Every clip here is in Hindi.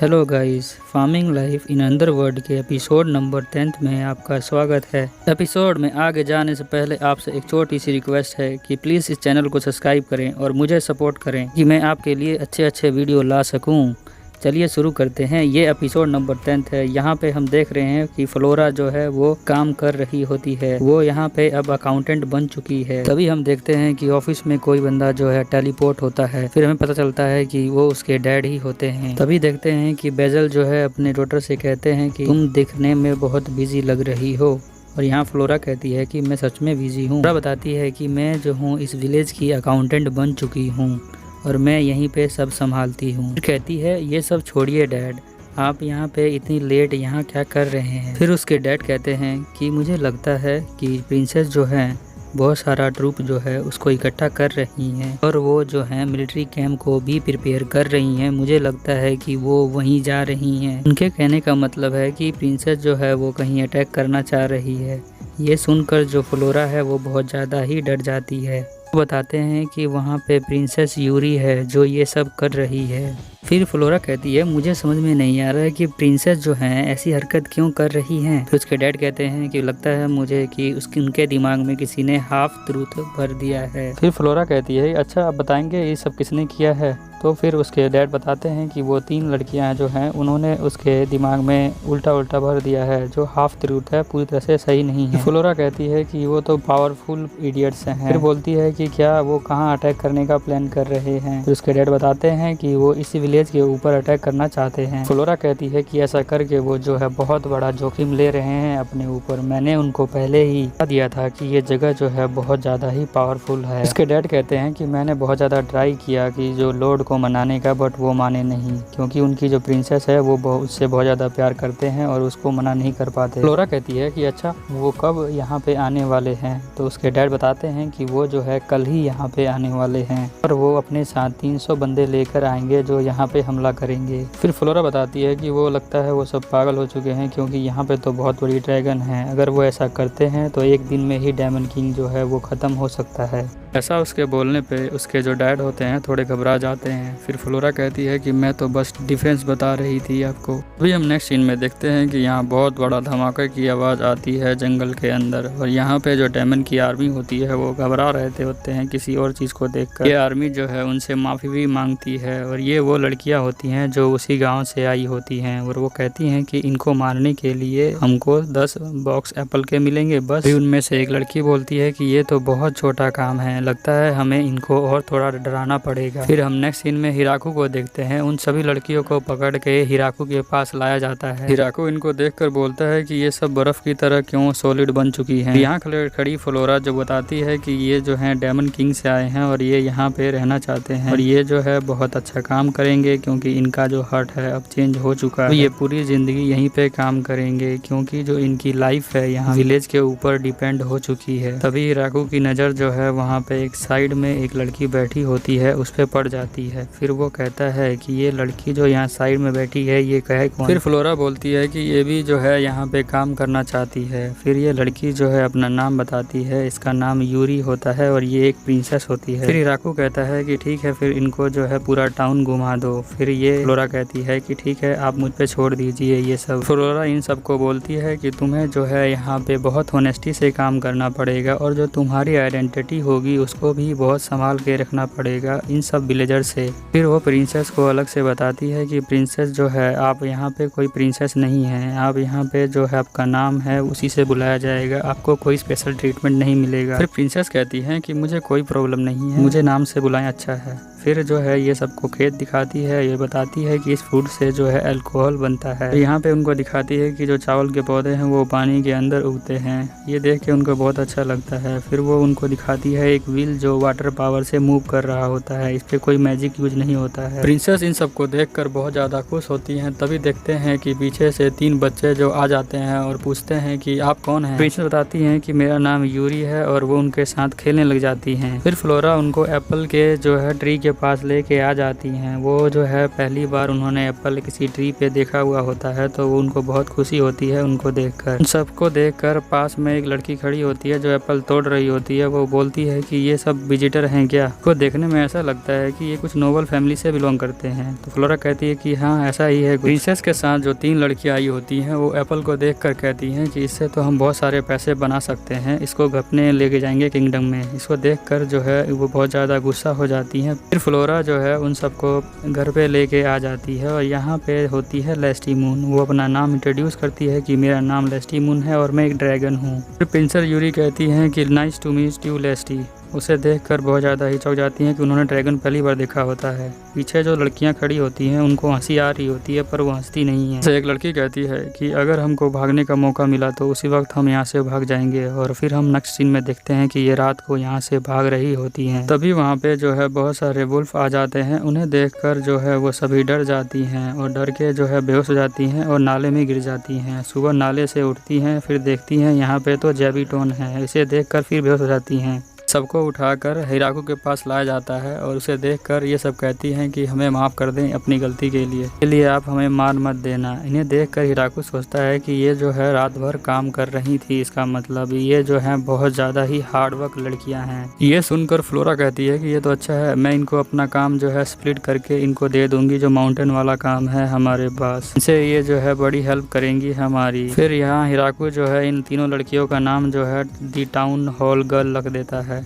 Hello guys, farming life in underworld के एपिसोड नंबर 10 में आपका स्वागत है। एपिसोड में आगे जाने से पहले आपसे एक छोटी सी रिक्वेस्ट है कि प्लीज़ इस चैनल को सब्सक्राइब करें और मुझे सपोर्ट करें कि मैं आपके लिए अच्छे वीडियो ला सकूं। चलिए शुरू करते हैं। ये एपिसोड नंबर 10 है। यहाँ पे हम देख रहे हैं कि फ्लोरा जो है वो काम कर रही होती है। वो यहाँ पे अब अकाउंटेंट बन चुकी है। तभी हम देखते हैं कि ऑफिस में कोई बंदा जो है टेलीपोर्ट होता है। फिर हमें पता चलता है कि वो उसके डैड ही होते हैं। तभी देखते हैं कि बेजल जो है अपने डॉटर से कहते हैं कि तुम दिखने में बहुत बिजी लग रही हो। और यहाँ फ्लोरा कहती है कि मैं सच में बिजी हूँ। फ्लोरा बताती है कि मैं जो हूँ इस विलेज की अकाउंटेंट बन चुकी हूँ और मैं यहीं पे सब संभालती हूँ। फिर कहती है ये सब छोड़िए डैड, आप यहाँ पे इतनी लेट यहाँ क्या कर रहे हैं। फिर उसके डैड कहते हैं कि मुझे लगता है कि प्रिंसेस जो है बहुत सारा ट्रूप जो है उसको इकट्ठा कर रही हैं और वो जो है मिलिट्री कैंप को भी प्रिपेयर कर रही हैं। मुझे लगता है कि वो वहीं जा रही हैं। उनके कहने का मतलब है कि प्रिंसेस जो है वो कहीं अटैक करना चाह रही है। ये सुनकर जो फ्लोरा है वो बहुत ज़्यादा ही डर जाती है। बताते हैं कि वहाँ पे प्रिंसेस यूरी है जो ये सब कर रही है। फिर फ्लोरा कहती है मुझे समझ में नहीं आ रहा है कि प्रिंसेस जो हैं ऐसी हरकत क्यों कर रही हैं। फिर उसके डैड कहते हैं कि लगता है मुझे कि उनके दिमाग में किसी ने हाफ ट्रूथ भर दिया है। फिर फ्लोरा कहती है अच्छा आप बताएंगे ये सब किसने किया है। तो फिर उसके डैड बताते हैं कि वो 3 लड़कियां जो हैं उन्होंने उसके दिमाग में उल्टा भर दिया है। जो हाफ ट्रूथ है पूरी तरह से सही नहीं है। फ्लोरा कहती है कि वो तो पावरफुल इडियट्स हैं। फिर बोलती है कि क्या वो कहाँ अटैक करने का प्लान कर रहे हैं। फिर उसके डैड बताते हैं कि वो इसी विलेज के ऊपर अटैक करना चाहते हैं। फ्लोरा कहती है कि ऐसा करके वो जो है बहुत बड़ा जोखिम ले रहे हैं अपने ऊपर। मैंने उनको पहले ही बता दिया था कि ये जगह जो है बहुत ज़्यादा ही पावरफुल है। उसके डैड कहते हैं कि मैंने बहुत ज़्यादा ट्राई किया कि जो लॉर्ड को मनाने का, बट वो माने नहीं क्योंकि उनकी जो प्रिंसेस है वो उससे बहुत ज़्यादा प्यार करते हैं और उसको मना नहीं कर पाते। फ्लोरा कहती है कि अच्छा वो कब यहाँ पे आने वाले हैं। तो उसके डैड बताते हैं कि वो जो है कल ही यहाँ पे आने वाले हैं और वो अपने साथ 300 बंदे लेकर आएंगे जो यहाँ पे हमला करेंगे। फिर फ्लोरा बताती है कि वो लगता है वो सब पागल हो चुके हैं क्योंकि यहाँ पे तो बहुत बड़ी ड्रैगन है। अगर वो ऐसा करते हैं तो एक दिन में ही डायमंड किंग जो है वो ख़त्म हो सकता है। ऐसा उसके बोलने पे उसके जो डैड होते हैं थोड़े घबरा जाते हैं। फिर फ्लोरा कहती है कि मैं तो बस डिफेंस बता रही थी आपको। अभी हम नेक्स्ट सीन में देखते हैं कि यहाँ बहुत बड़ा धमाके की आवाज़ आती है जंगल के अंदर और यहाँ पे जो डायमंड की आर्मी होती है वो घबरा रहते होते हैं किसी और चीज़ को देखकर। ये आर्मी जो है उनसे माफ़ी भी मांगती है और ये वो लड़कियाँ होती हैं जो उसी गाँव से आई होती हैं और वो कहती हैं कि इनको मारने के लिए हमको 10 बॉक्स एप्पल के मिलेंगे बस। उनमें से एक लड़की बोलती है कि ये तो बहुत छोटा काम है, लगता है हमें इनको और थोड़ा डराना पड़ेगा। फिर हम नेक्स्ट सीन में हिराकू को देखते हैं। उन सभी लड़कियों को पकड़ के हिराकू के पास लाया जाता है। हिराकू इनको देखकर बोलता है कि ये सब बर्फ की तरह क्यों सॉलिड बन चुकी हैं। यहाँ खड़ी फ्लोरा जो बताती है कि ये जो है डायमंड किंग से आए हैं और ये यहाँ पे रहना चाहते हैं और ये जो है बहुत अच्छा काम करेंगे क्योंकि इनका जो हार्ट है अब चेंज हो चुका है। तो ये पूरी जिंदगी यहीं पे काम करेंगे क्योंकि जो इनकी लाइफ है यहाँ विलेज के ऊपर डिपेंड हो चुकी है। तभी हिराकू की नज़र जो है वहाँ पे एक साइड में एक लड़की बैठी होती है उस पे पड़ जाती है। फिर वो कहता है कि ये लड़की जो यहाँ साइड में बैठी है ये कहे कौन। फिर फ्लोरा बोलती है कि ये भी जो है यहाँ पे काम करना चाहती है। फिर ये लड़की जो है अपना नाम बताती है, इसका नाम यूरी होता है और ये एक प्रिंसेस होती है। फिर हिराकू कहता है कि ठीक है फिर इनको जो है पूरा टाउन घुमा दो। फिर ये फ्लोरा कहती है कि ठीक है आप मुझ पे छोड़ दीजिए ये सब। फ्लोरा इन सबको बोलती है कि तुम्हें जो है यहाँ पे बहुत होनेस्टी से काम करना पड़ेगा और जो तुम्हारी आइडेंटिटी होगी उसको भी बहुत संभाल के रखना पड़ेगा इन सब विलेजर से। फिर वो प्रिंसेस को अलग से बताती है कि प्रिंसेस जो है आप यहाँ पे कोई प्रिंसेस नहीं है, आप यहाँ पे जो है आपका नाम है उसी से बुलाया जाएगा, आपको कोई स्पेशल ट्रीटमेंट नहीं मिलेगा। फिर प्रिंसेस कहती है कि मुझे कोई प्रॉब्लम नहीं है, मुझे नाम से बुलाएं अच्छा है। फिर जो है ये सबको खेत दिखाती है। ये बताती है कि इस फ्रूट से जो है अल्कोहल बनता है। यहाँ पे उनको दिखाती है कि जो चावल के पौधे हैं वो पानी के अंदर उगते हैं। ये देख के उनको बहुत अच्छा लगता है। फिर वो उनको दिखाती है एक व्हील जो वाटर पावर से मूव कर रहा होता है, इस पे कोई मैजिक यूज नहीं होता है। प्रिंसेस इन सबको देखकर बहुत ज़्यादा खुश होती हैं। तभी देखते हैं कि पीछे से 3 बच्चे जो आ जाते हैं और पूछते हैं कि आप कौन हैं। प्रिंसेस बताती हैं कि मेरा नाम यूरी है और वो उनके साथ खेलने लग जाती हैं। फिर फ्लोरा उनको एप्पल के जो है ट्री के के पास लेके आ जाती हैं। वो जो है पहली बार उन्होंने एप्पल किसी ट्री पे देखा हुआ होता है, तो वो उनको बहुत खुशी होती है उनको देखकर। उन सबको देखकर पास में एक लड़की खड़ी होती है जो एप्पल तोड़ रही होती है। वो बोलती है कि ये सब विजिटर हैं क्या? को देखने में ऐसा लगता है कि ये कुछ नोबल फैमिली से बिलोंग करते हैं। तो फ्लोरा कहती है कि हाँ ऐसा ही है। प्रिंसेस के साथ जो 3 लड़कियां आई होती हैं वो एप्पल को देखकर कहती हैं कि इससे तो हम बहुत सारे पैसे बना सकते हैं, इसको अपने लेके जाएंगे किंगडम में। इसको देखकर जो है वो बहुत ज़्यादा गुस्सा हो जाती हैं। फिर फ्लोरा जो है उन सबको घर पे लेके आ जाती है और यहाँ पे होती है लेस्टी मून। वो अपना नाम इंट्रोड्यूस करती है कि मेरा नाम लेस्टी मून है और मैं एक ड्रैगन हूँ। फिर प्रिंसेस यूरी कहती हैं कि नाइस टू मीट यू लेस्टी। उसे देखकर बहुत ज़्यादा ही चौंक जाती हैं कि उन्होंने ड्रैगन पहली बार देखा होता है। पीछे जो लड़कियां खड़ी होती हैं उनको हंसी आ रही होती है पर वो हंसती नहीं है। एक लड़की कहती है कि अगर हमको भागने का मौका मिला तो उसी वक्त हम यहाँ से भाग जाएंगे। और फिर हम नेक्स्ट सीन में देखते हैं कि ये रात को यहाँ से भाग रही होती हैं। तभी वहाँ पे जो है बहुत सारे वुल्फ आ जाते हैं। उन्हें देखकर जो है वो सभी डर जाती हैं और डर के जो है बेहोश हो जाती हैं और नाले में गिर जाती हैं। सुबह नाले से उठती हैं, फिर देखती हैं यहाँ पे तो जेबीटोन है। इसे देखकर फिर बेहोश हो जाती हैं। सबको उठाकर हिराकू के पास लाया जाता है और उसे देखकर ये सब कहती हैं कि हमें माफ़ कर दें अपनी गलती के लिए आप हमें मार मत देना। इन्हें देखकर हिराकू सोचता है कि ये जो है रात भर काम कर रही थी, इसका मतलब ये जो है बहुत ज़्यादा ही हार्डवर्क लड़कियां हैं। ये सुनकर फ्लोरा कहती है कि ये तो अच्छा है, मैं इनको अपना काम जो है स्प्लिट करके इनको दे दूंगी, जो माउंटेन वाला काम है हमारे पास। इनसे ये जो है बड़ी हेल्प करेंगी हमारी। फिर यहाँ हिराकू जो है इन तीनों लड़कियों का नाम जो है दी टाउन हॉल गर्ल रख देता है।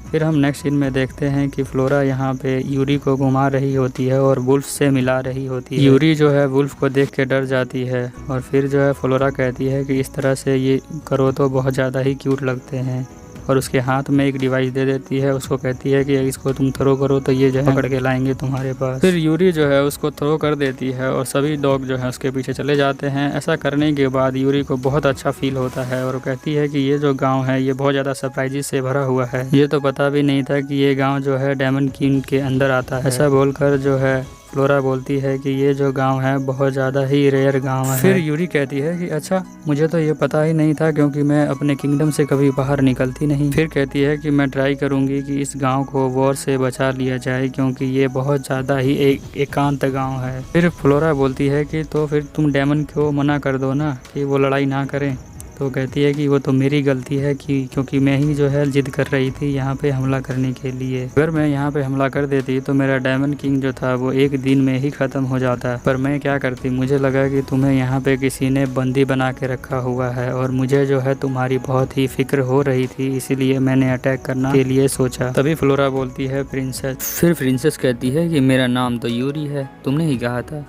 फिर हम नेक्स्ट सीन में देखते हैं कि फ्लोरा यहाँ पे यूरी को घुमा रही होती है और वुल्फ से मिला रही होती है। यूरी जो है वुल्फ को देख के डर जाती है और फिर जो है फ्लोरा कहती है कि इस तरह से ये करो तो बहुत ज़्यादा ही क्यूट लगते हैं और उसके हाथ में एक डिवाइस दे देती है। उसको कहती है कि इसको तुम थ्रो करो तो ये जो है पकड़ के लाएंगे तुम्हारे पास। फिर यूरी जो है उसको थ्रो कर देती है और सभी डॉग जो है उसके पीछे चले जाते हैं। ऐसा करने के बाद यूरी को बहुत अच्छा फील होता है और वो कहती है कि ये जो गांव है ये बहुत ज़्यादा सरप्राइजेस से भरा हुआ है। ये तो पता भी नहीं था कि ये गाँव जो है डायमंड किंग के अंदर आता है। ऐसा बोलकर जो है फ्लोरा बोलती है कि ये जो गांव है बहुत ज़्यादा ही रेयर गांव है। फिर यूरी कहती है कि अच्छा, मुझे तो ये पता ही नहीं था क्योंकि मैं अपने किंगडम से कभी बाहर निकलती नहीं। फिर कहती है कि मैं ट्राई करूंगी कि इस गांव को वॉर से बचा लिया जाए क्योंकि ये बहुत ज़्यादा ही एकांत गांव है। फिर फ्लोरा बोलती है कि तो फिर तुम डायमंड को मना कर दो ना कि वो लड़ाई ना करें। तो कहती है कि वो तो मेरी गलती है कि क्योंकि मैं ही जो है जिद कर रही थी यहाँ पे हमला करने के लिए। अगर मैं यहाँ पे हमला कर देती तो मेरा डायमंड किंग जो था वो एक दिन में ही ख़त्म हो जाता। पर मैं क्या करती, मुझे लगा कि तुम्हें यहाँ पे किसी ने बंदी बना के रखा हुआ है और मुझे जो है तुम्हारी बहुत ही फिक्र हो रही थी, इसीलिए मैंने अटैक करने के लिए सोचा। तभी फ्लोरा बोलती है प्रिंसेस। फिर प्रिंसेस कहती है कि मेरा नाम तो यूरी है, तुमने ही कहा था,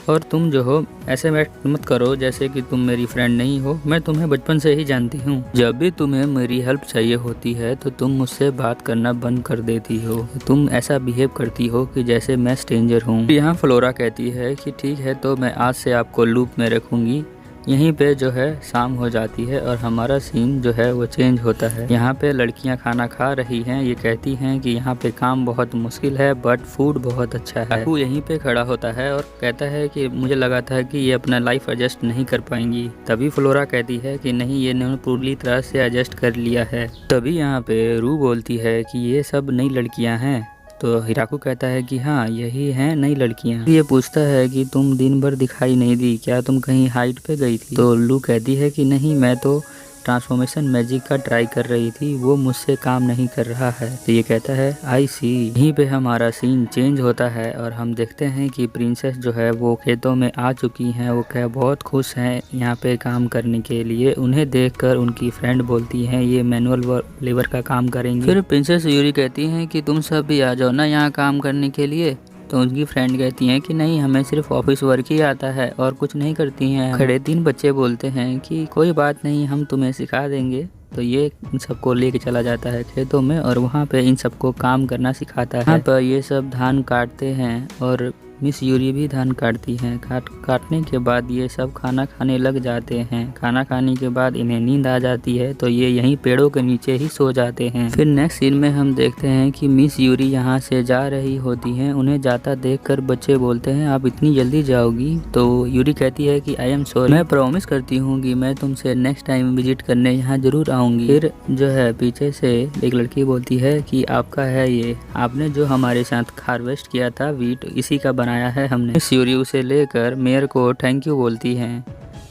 और तुम जो हो ऐसे मत करो जैसे कि तुम मेरी फ्रेंड नहीं हो। मैं तुम्हें बचपन से ही जानती हूँ। जब भी तुम्हें मेरी हेल्प चाहिए होती है तो तुम मुझसे बात करना बंद कर देती हो। तुम ऐसा बिहेव करती हो कि जैसे मैं स्ट्रेंजर हूँ। यहाँ फ्लोरा कहती है कि ठीक है, तो मैं आज से आपको लूप में रखूँगी। यहीं पे जो है शाम हो जाती है और हमारा सीन जो है वो चेंज होता है। यहाँ पे लड़कियाँ खाना खा रही हैं। ये कहती हैं कि यहाँ पे काम बहुत मुश्किल है बट फूड बहुत अच्छा है। वो यहीं पे खड़ा होता है और कहता है कि मुझे लगा था कि ये अपना लाइफ एडजस्ट नहीं कर पाएंगी। तभी फ्लोरा कहती है कि नहीं, ये इन्होंने पूरी तरह से एडजस्ट कर लिया है। तभी यहाँ पे रू बोलती है कि ये सब नई लड़कियाँ हैं। तो हिराकू कहता है कि हाँ, यही हैं नई लड़कियाँ। ये पूछता है कि तुम दिन भर दिखाई नहीं दी, क्या तुम कहीं हाइट पे गई थी? तो लू कहती है कि नहीं, मैं तो ट्रांसफॉर्मेशन मैजिक का ट्राई कर रही थी, वो मुझसे काम नहीं कर रहा है। तो ये कहता है आई सी। यहीं पे हमारा सीन चेंज होता है और हम देखते हैं कि प्रिंसेस जो है वो खेतों में आ चुकी हैं। वो क्या बहुत खुश हैं यहाँ पे काम करने के लिए। उन्हें देखकर उनकी फ्रेंड बोलती हैं ये मैनुअल लेबर का काम करेंगी। फिर प्रिंसेस यूरी कहती हैं कि तुम सब भी आ जाओ ना यहाँ काम करने के लिए। तो उनकी फ्रेंड कहती हैं कि नहीं, हमें सिर्फ ऑफिस वर्क ही आता है और कुछ नहीं करती हैं। खड़े 3 बच्चे बोलते हैं कि कोई बात नहीं, हम तुम्हें सिखा देंगे। तो ये इन सबको लेके चला जाता है खेतों में और वहाँ पे इन सबको काम करना सिखाता है। यहाँ पर ये सब धान काटते हैं और मिस यूरी भी धान काटती हैं। काटने के बाद ये सब खाना खाने लग जाते हैं। खाना खाने के बाद इन्हें नींद आ जाती है तो ये यहीं पेड़ों के नीचे ही सो जाते हैं। फिर नेक्स्ट सीन में हम देखते हैं कि मिस यूरी यहाँ से जा रही होती हैं। उन्हें जाता देखकर बच्चे बोलते हैं, आप इतनी जल्दी जाओगी? तो यूरी कहती है कि आई एम सॉरी, मैं प्रॉमिस करती हूँ कि मैं तुमसे नेक्स्ट टाइम विजिट करने यहाँ जरूर आऊंगी। फिर जो है पीछे से एक लड़की बोलती है कि आपका है ये, आपने जो हमारे साथ हार्वेस्ट किया था वीट, इसी का बनाया है हमने। मिस यूरी उसे लेकर मेयर को थैंक यू बोलती हैं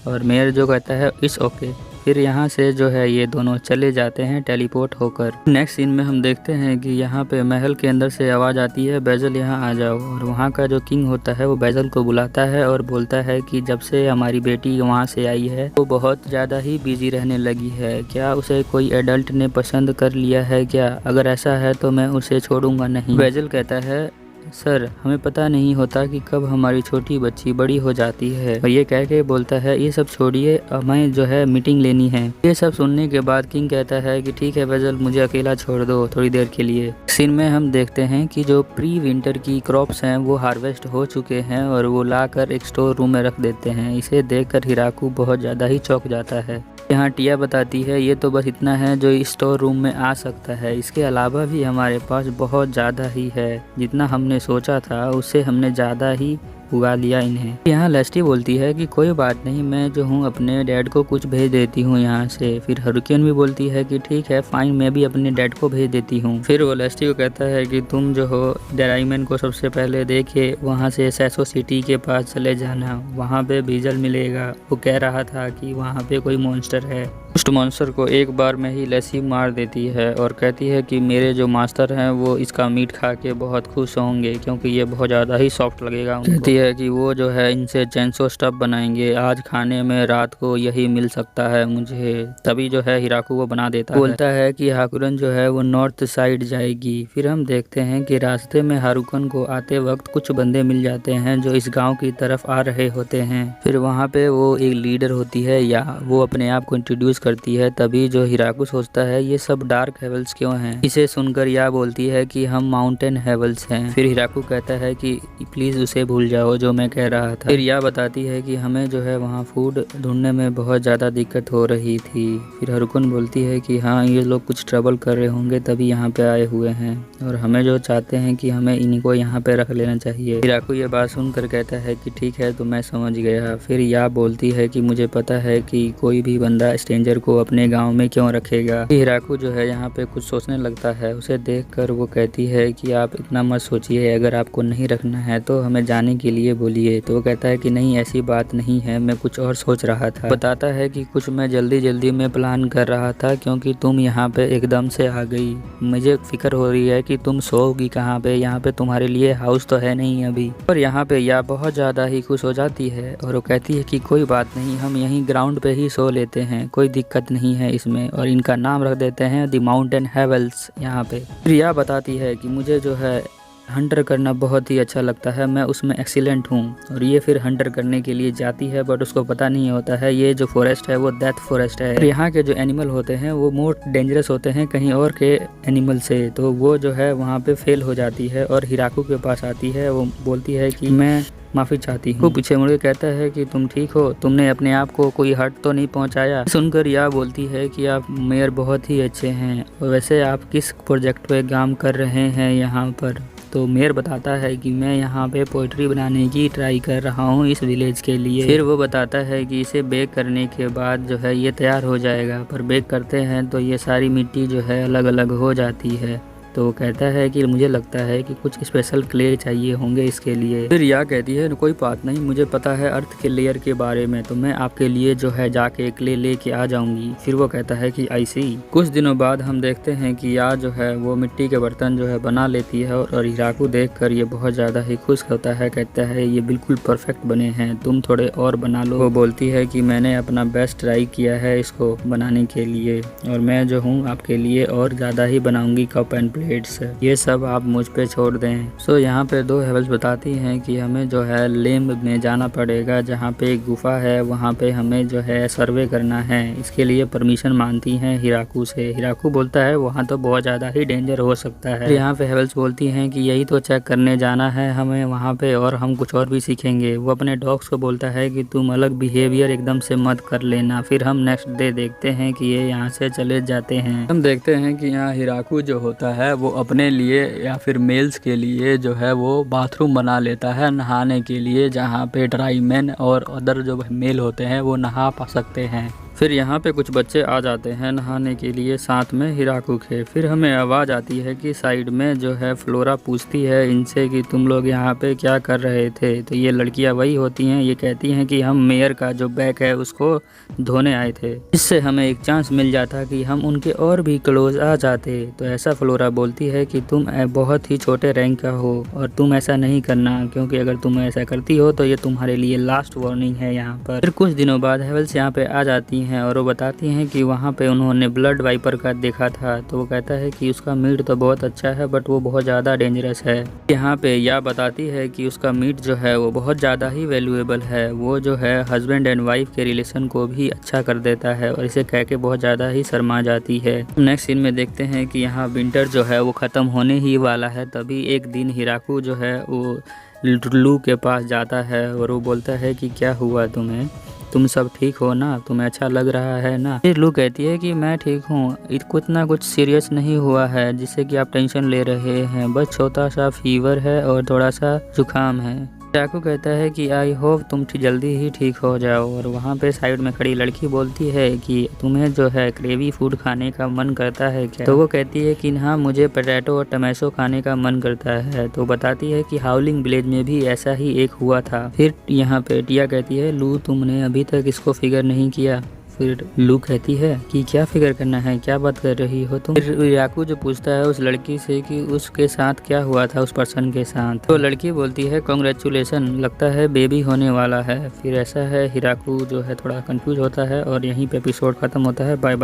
और मेयर जो कहता है इट्स ओके। फिर यहाँ से जो है ये दोनों चले जाते हैं टेलीपोर्ट होकर। नेक्स्ट सीन में हम देखते हैं कि यहाँ पे महल के अंदर से आवाज़ आती है, बेजल यहाँ आ जाओ। और वहाँ का जो किंग होता है वो बेजल को बुलाता है और बोलता है कि जब से हमारी बेटी वहाँ से आई है वो बहुत ज़्यादा ही बिजी रहने लगी है। क्या उसे कोई एडल्ट ने पसंद कर लिया है क्या? अगर ऐसा है तो मैं उसे छोड़ूंगा नहीं। बेजल कहता है, सर हमें पता नहीं होता कि कब हमारी छोटी बच्ची बड़ी हो जाती है। और ये कह के बोलता है, ये सब छोड़िए, हमें जो है मीटिंग लेनी है। ये सब सुनने के बाद किंग कहता है कि ठीक है बेजल, मुझे अकेला छोड़ दो थोड़ी देर के लिए। सीन में हम देखते हैं कि जो प्री विंटर की क्रॉप्स हैं वो हार्वेस्ट हो चुके हैं और वो लाकर एक स्टोर रूम में रख देते हैं। इसे देखकर हिराकू बहुत ज़्यादा ही चौंक जाता है। यहाँ टिया बताती है, ये तो बस इतना है जो इस स्टोर रूम में आ सकता है, इसके अलावा भी हमारे पास बहुत ज़्यादा ही है। जितना हमने सोचा था उससे हमने ज़्यादा ही उगा लिया इन्हें। यहाँ लेस्टी बोलती है कि कोई बात नहीं, मैं जो हूँ अपने डैड को कुछ भेज देती हूँ यहाँ से। फिर हरिकेन भी बोलती है कि ठीक है फाइन, मैं भी अपने डैड को भेज देती हूँ। फिर वो लेस्टी को कहता है कि तुम जो हो डोरेमोन को सबसे पहले देखे वहाँ से सैसो सिटी के पास चले जाना, वहाँ पे बीजल मिलेगा। वो कह रहा था कि वहाँ पे कोई मॉन्स्टर है। उस मॉन्स्टर को एक बार में ही लेसी मार देती है और कहती है कि मेरे जो मास्टर हैं वो इसका मीट खा के बहुत खुश होंगे क्योंकि ये बहुत ज़्यादा ही सॉफ्ट लगेगा उनको। कहती है कि वो जो है इनसे चेंसो स्टफ बनाएंगे, आज खाने में रात को यही मिल सकता है मुझे। तभी जो है हिराकू वो बना देता है। बोलता है कि हाकुरन जो है वो नॉर्थ साइड जाएगी। फिर हम देखते हैं कि रास्ते में हारुकन को आते वक्त कुछ बंदे मिल जाते हैं जो इस गाँव की तरफ आ रहे होते हैं। फिर वहाँ पे वो एक लीडर होती है या वो अपने आप को इंट्रोड्यूस करती है। तभी जो हिराकू सोचता है ये सब डार्क हेवल्स क्यों हैं। इसे सुनकर या बोलती है कि हम माउंटेन हेवल्स हैं। फिर हिराकू कहता है कि प्लीज उसे भूल जाओ जो मैं कह रहा था। फिर या बताती है कि हमें जो है वहाँ फूड ढूंढने में बहुत ज़्यादा दिक्कत हो रही थी। फिर हारुकन बोलती है कि हाँ ये लोग कुछ ट्रबल कर रहे होंगे तभी यहाँ पे आए हुए हैं और हमें जो चाहते हैं कि हमें इनको यहाँ पे रख लेना चाहिए। हिराकू ये बात सुनकर कहता है कि ठीक है तो मैं समझ गया। फिर या बोलती है कि मुझे पता है कि कोई भी बंदा स्ट्रेंजर को अपने गांव में क्यों रखेगा। हिराकू जो है यहाँ पे कुछ सोचने लगता है। उसे देखकर वो कहती है कि आप इतना मत सोचिए, अगर आपको नहीं रखना है तो हमें जाने के लिए बोलिए। तो वो कहता है कि नहीं ऐसी बात नहीं है, मैं कुछ और सोच रहा था। बताता है कि कुछ मैं जल्दी में प्लान कर रहा था क्योंकि तुम यहाँ पे एकदम से आ गई। मुझे फिक्र हो रही है कि तुम सोओगी कहाँ पे, यहाँ पे तुम्हारे लिए हाउस तो है नहीं अभी। और यहाँ पे या बहुत ज़्यादा ही खुश हो जाती है और वो कहती है कि कोई बात नहीं, हम यहीं ग्राउंड पे ही सो लेते हैं, कोई दिक्कत नहीं है इसमें। और इनका नाम रख देते हैं द माउंटेन हेवल्स यहाँ पे। प्रिया बताती है कि मुझे जो है हंटर करना बहुत ही अच्छा लगता है, मैं उसमें एक्सीलेंट हूँ। और ये फिर हंटर करने के लिए जाती है बट उसको पता नहीं होता है ये जो फॉरेस्ट है वो डेथ फॉरेस्ट है। यहाँ के जो एनिमल होते हैं वो मोर डेंजरस होते हैं कहीं और के एनिमल से। तो वो जो है वहाँ पे फेल हो जाती है और हिराकू के पास आती है। वो बोलती है कि मैं माफ़ी चाहती हूँ। वो पीछे मुड़ के कहता है कि तुम ठीक हो, तुमने अपने आप को कोई हर्ट तो नहीं पहुँचाया। सुनकर या बोलती है कि आप मेयर बहुत ही अच्छे हैं। वैसे आप किस प्रोजेक्ट पे काम कर रहे हैं यहाँ पर? तो मेयर बताता है कि मैं यहाँ पे पोइट्री बनाने की ट्राई कर रहा हूँ इस विलेज के लिए। फिर वो बताता है कि इसे बेक करने के बाद जो है ये तैयार हो जाएगा, पर बेक करते हैं तो ये सारी मिट्टी जो है अलग अलग हो जाती है। तो कहता है कि मुझे लगता है कि कुछ स्पेशल क्ले चाहिए होंगे इसके लिए। फिर या कहती है कोई बात नहीं, मुझे पता है अर्थ के लेयर के बारे में, तो मैं आपके लिए जो है जाके क्ले लेके आ जाऊंगी। फिर वो कहता है कि आई सी। कुछ दिनों बाद हम देखते हैं कि या जो है वो मिट्टी के बर्तन जो है बना लेती है और हिराकू देखकर ये बहुत ज़्यादा ही खुश होता है। कहता है ये बिल्कुल परफेक्ट बने हैं, तुम थोड़े और बना लो। वो बोलती है कि मैंने अपना बेस्ट ट्राई किया है इसको बनाने के लिए और मैं जो हूँ आपके लिए और ज़्यादा ही बनाऊंगी कप एंड प्लेट। प्लेट्स, ये सब आप मुझ पे छोड़ दें। सो यहाँ पे दो हेवल्स बताती हैं कि हमें जो है लिम्ब में जाना पड़ेगा, जहाँ पे एक गुफा है, वहाँ पे हमें जो है सर्वे करना है। इसके लिए परमिशन मांगती हैं हिराकू से। हिराकू बोलता है वहाँ तो बहुत ज़्यादा ही डेंजर हो सकता है। यहाँ पे हेवल्स बोलती हैं कि यही तो चेक करने जाना है हमें वहाँ पे, और हम कुछ और भी सीखेंगे। वो अपने डॉग्स को बोलता है कि तुम अलग बिहेवियर एकदम से मत कर लेना। फिर हम नेक्स्ट डे देखते हैं कि ये यहाँ से चले जाते हैं। हम देखते हैं कि यहाँ हिराकू जो होता है वो अपने लिए या फिर मेल्स के लिए जो है वो बाथरूम बना लेता है नहाने के लिए, जहाँ पे ड्राई मैन और अदर जो मेल होते हैं वो नहा पा सकते हैं। फिर यहाँ पे कुछ बच्चे आ जाते हैं नहाने के लिए साथ में हिराकू के। फिर हमें आवाज़ आती है कि साइड में जो है फ्लोरा पूछती है इनसे कि तुम लोग यहाँ पे क्या कर रहे थे। तो ये लड़कियाँ वही होती हैं, ये कहती हैं कि हम मेयर का जो बैग है उसको धोने आए थे। इससे हमें एक चांस मिल जाता कि हम उनके और भी क्लोज आ जाते। तो ऐसा फ्लोरा बोलती है कि तुम बहुत ही छोटे रैंक का हो और तुम ऐसा नहीं करना, क्योंकि अगर तुम ऐसा करती हो तो ये तुम्हारे लिए लास्ट वार्निंग है यहाँ पर। फिर कुछ दिनों बाद हेवल्स यहाँ पे आ जाती हैं और वो बताती हैं कि वहाँ पे उन्होंने ब्लड वाइपर का देखा था। तो वो कहता है कि उसका मीट तो बहुत अच्छा है बट वो बहुत ज़्यादा डेंजरस है। यहाँ पे या बताती है कि उसका मीट जो है वो बहुत ज़्यादा ही वैल्यूएबल है, वो जो है हस्बैंड एंड वाइफ के रिलेशन को भी अच्छा कर देता है, और इसे कह के बहुत ज़्यादा ही शर्मा जाती है। नेक्स्ट सीन में देखते हैं कि यहाँ विंटर जो है वो ख़त्म होने ही वाला है। तभी एक दिन हिराकू जो है वो लू के पास जाता है और वो बोलता है कि क्या हुआ तुम्हें, तुम सब ठीक हो ना, तुम्हें अच्छा लग रहा है ना। फिर लू कहती है कि मैं ठीक हूँ, इतना कुछ सीरियस नहीं हुआ है जिससे कि आप टेंशन ले रहे हैं, बस छोटा सा फीवर है और थोड़ा सा जुकाम है। चाकू कहता है कि आई होप तुम जल्दी ही ठीक हो जाओ। और वहाँ पे साइड में खड़ी लड़की बोलती है कि तुम्हें जो है ग्रेवी फूड खाने का मन करता है क्या। तो वो कहती है कि हाँ मुझे पोटैटो और टमाटो खाने का मन करता है। तो बताती है कि हाउलिंग विलेज में भी ऐसा ही एक हुआ था। फिर यहाँ पे टिया कहती है लू तुमने अभी तक इसको फिगर नहीं किया। फिर लू कहती है कि क्या फिक्र करना है, क्या बात कर रही हो तुम। फिर हिराकू जो पूछता है उस लड़की से कि उसके साथ क्या हुआ था, उस पर्सन के साथ। तो लड़की बोलती है कांग्रेचुलेसन, लगता है बेबी होने वाला है। फिर ऐसा है हिराकू जो है थोड़ा कंफ्यूज होता है और यहीं पे एपिसोड खत्म होता है। Bye bye.